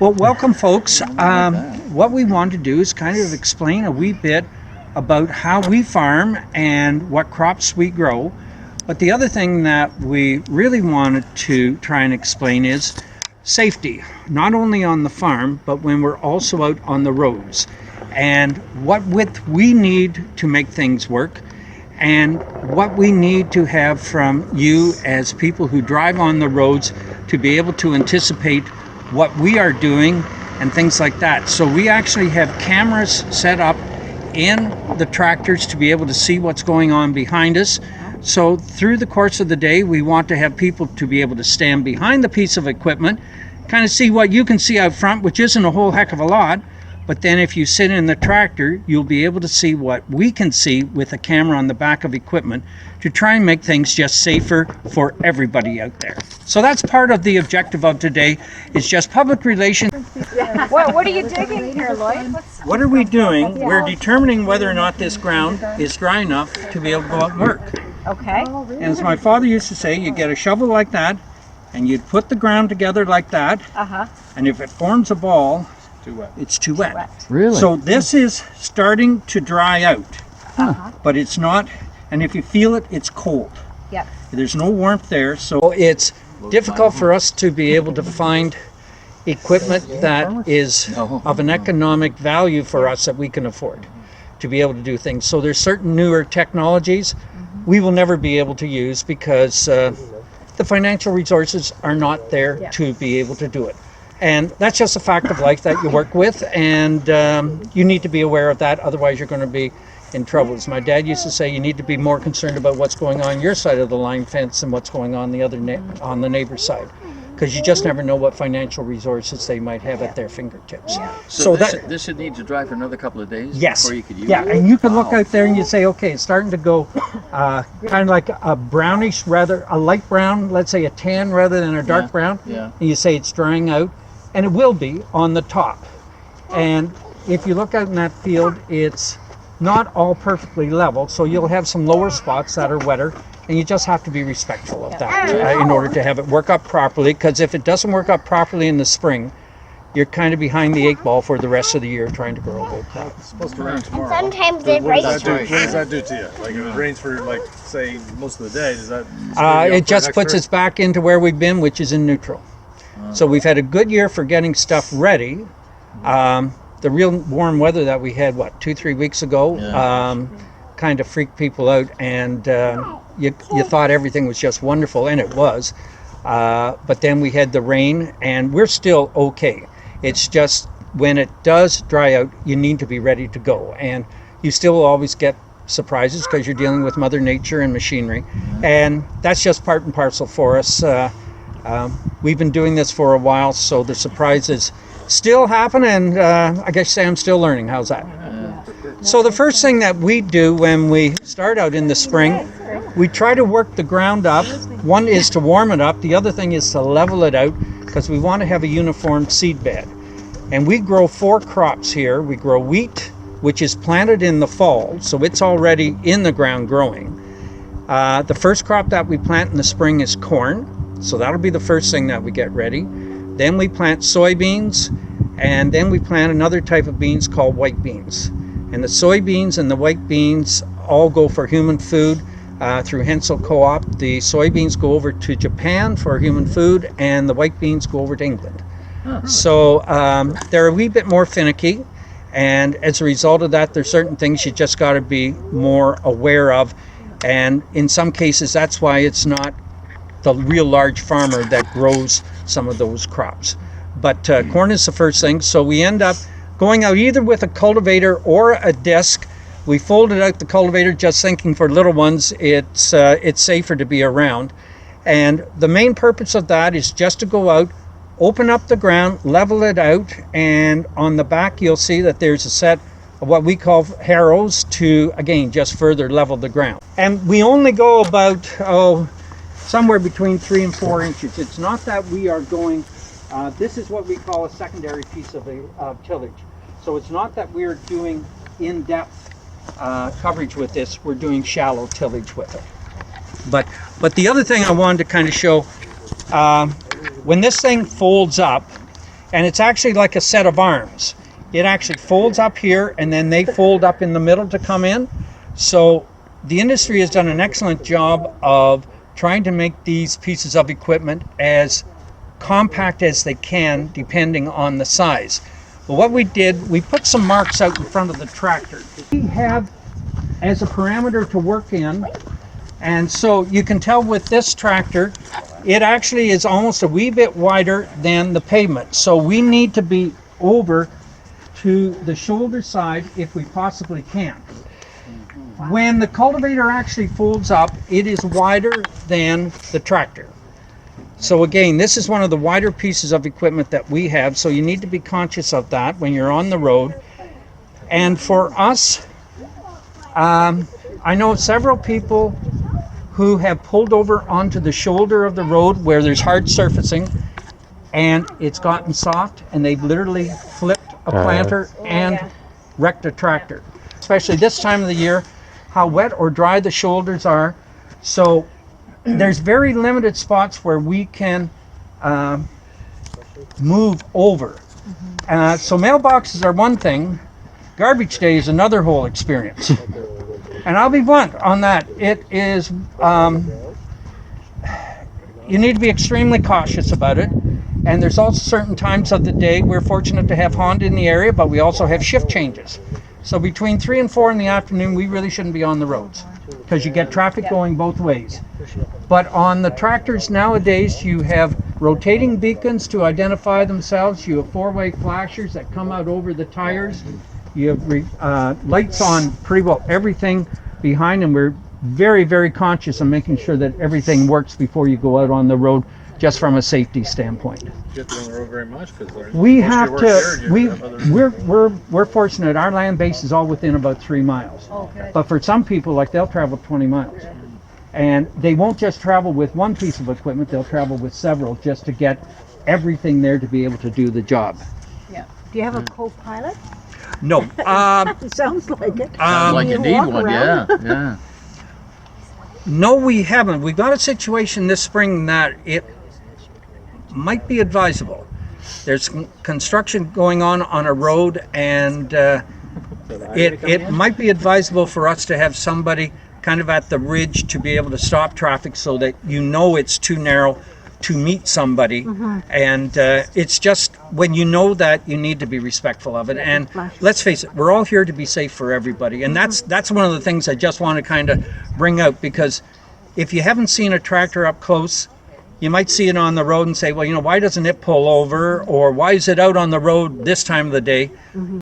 Well, welcome, folks. What we want to do is kind of explain a wee bit about how we farm and what crops we grow. But the other thing that we really wanted to try and explain is safety, not only on the farm, but when we're also out on the roads, and what width we need to make things work, and what we need to have from you as people who drive on the roads to be able to anticipate what we are doing and things like that. So we actually have cameras set up in the tractors to be able to see what's going on behind us. So through the course of the day, we want to have people to be able to stand behind the piece of equipment, kind of see what you can see out front, which isn't a whole heck of a lot. But then if you sit in the tractor, you'll be able to see what we can see with a camera on the back of equipment to try and make things just safer for everybody out there. So that's part of the objective of today, is just public relations. What are you digging here, Lloyd? What are we doing? We're determining whether or not this ground is dry enough to be able to go out and work. Okay. And as my father used to say, you get a shovel like that, and you'd put the ground together like that, and if it forms a ball, it's too wet. Really? So this is starting to dry out, but it's not, and if you feel it, it's cold. Yep. There's no warmth there, so it's difficult for us to be able to find equipment that is of an economic value for us that we can afford to be able to do things. So there's certain newer technologies we will never be able to use because the financial resources are not there to be able to do it. And that's just a fact of life that you work with, and you need to be aware of that, otherwise you're going to be in trouble. As my dad used to say, you need to be more concerned about what's going on your side of the line fence than what's going on the other on the neighbor's side, because you just never know what financial resources they might have at their fingertips. So this should need to dry for another couple of days before you could use it? Yeah, and you can look out there and you say, okay, it's starting to go kind of like a brownish, rather a light brown, let's say a tan rather than a dark brown, and you say it's drying out. And it will be on the top. And if you look out in that field, it's not all perfectly level, so you'll have some lower spots that are wetter, and you just have to be respectful of that in order to have it work up properly, because if it doesn't work up properly in the spring, you're kind of behind the 8 ball for the rest of the year trying to grow a good crop. It's supposed to rain tomorrow. Sometimes it rains. What does that do to you? Like if it rains for, like, say, most of the day, does that... It just puts us back into where we've been, which is in neutral. So we've had a good year for getting stuff ready. The real warm weather that we had, 2-3 weeks ago, kind of freaked people out, and you thought everything was just wonderful, and it was. But then we had the rain, and we're still okay. It's just when it does dry out, you need to be ready to go. And you still always get surprises because you're dealing with Mother Nature and machinery. And that's just part and parcel for us. We've been doing this for a while, so the surprises still happen, and I guess Sam's still learning. How's that? So the first thing that we do when we start out in the spring, we try to work the ground up. One is to warm it up. The other thing is to level it out, because we want to have a uniform seed bed. And we grow 4 crops here. We grow wheat, which is planted in the fall, so it's already in the ground growing. The first crop that we plant in the spring is corn. So that'll be the first thing that we get ready. Then we plant soybeans, and then we plant another type of beans called white beans. And the soybeans and the white beans all go for human food through Hensel Co-op. The soybeans go over to Japan for human food, and the white beans go over to England. So they're a wee bit more finicky, and as a result of that, there's certain things you just got to be more aware of. And in some cases, that's why it's not the real large farmer that grows some of those crops. But corn is the first thing, so we end up going out either with a cultivator or a disc. We folded out the cultivator just thinking for little ones it's safer to be around. And the main purpose of that is just to go out, open up the ground, level it out, and on the back you'll see that there's a set of what we call harrows to, again, just further level the ground. And we only go about, somewhere between 3 and 4 inches. It's not that we are going, this is what we call a secondary piece of tillage. So it's not that we're doing in-depth coverage with this, we're doing shallow tillage with it. But the other thing I wanted to kind of show, when this thing folds up, And it's actually like a set of arms. It actually folds up here and then they fold up in the middle to come in. So the industry has done an excellent job of trying to make these pieces of equipment as compact as they can, depending on the size. But what we did, we put some marks out in front of the tractor. We have as a parameter to work in, and so you can tell with this tractor, it actually is almost a wee bit wider than the pavement. So we need to be over to the shoulder side if we possibly can. When the cultivator actually folds up, it is wider than the tractor. So again, this is one of the wider pieces of equipment that we have, so you need to be conscious of that when you're on the road. And for us, I know several people who have pulled over onto the shoulder of the road where there's hard surfacing and it's gotten soft and they've literally flipped a planter and wrecked a tractor. Especially this time of the year, how wet or dry the shoulders are. So there's very limited spots where we can move over. So mailboxes are one thing, garbage day is another whole experience. And I'll be blunt on that. It is, you need to be extremely cautious about it. And there's also certain times of the day, we're fortunate to have Honda in the area, but we also have shift changes. So between 3 and 4 in the afternoon, we really shouldn't be on the roads because you get traffic going both ways. But on the tractors nowadays, you have rotating beacons to identify themselves. You have 4-way flashers that come out over the tires. You have lights on pretty well everything behind, and we're very, very conscious of making sure that everything works before you go out on the road, just from a safety standpoint. You have to be on the road very much because we have to. We're fortunate. Our land base is all within about 3 miles. But for some people, like they'll travel 20 miles, and they won't just travel with one piece of equipment. They'll travel with several just to get everything there to be able to do the job. Yeah. Do you have a co-pilot? No. It sounds like it. Sounds like you need one, yeah. No, we haven't. We've got a situation this spring that it might be advisable. There's construction going on a road, and it might be advisable for us to have somebody kind of at the ridge to be able to stop traffic so that you know it's too narrow to meet somebody. And it's just when you know that, you need to be respectful of it. And let's face it, we're all here to be safe for everybody. And that's one of the things I just want to kind of bring out, because if you haven't seen a tractor up close, you might see it on the road and say, well, you know, why doesn't it pull over? Or why is it out on the road this time of the day?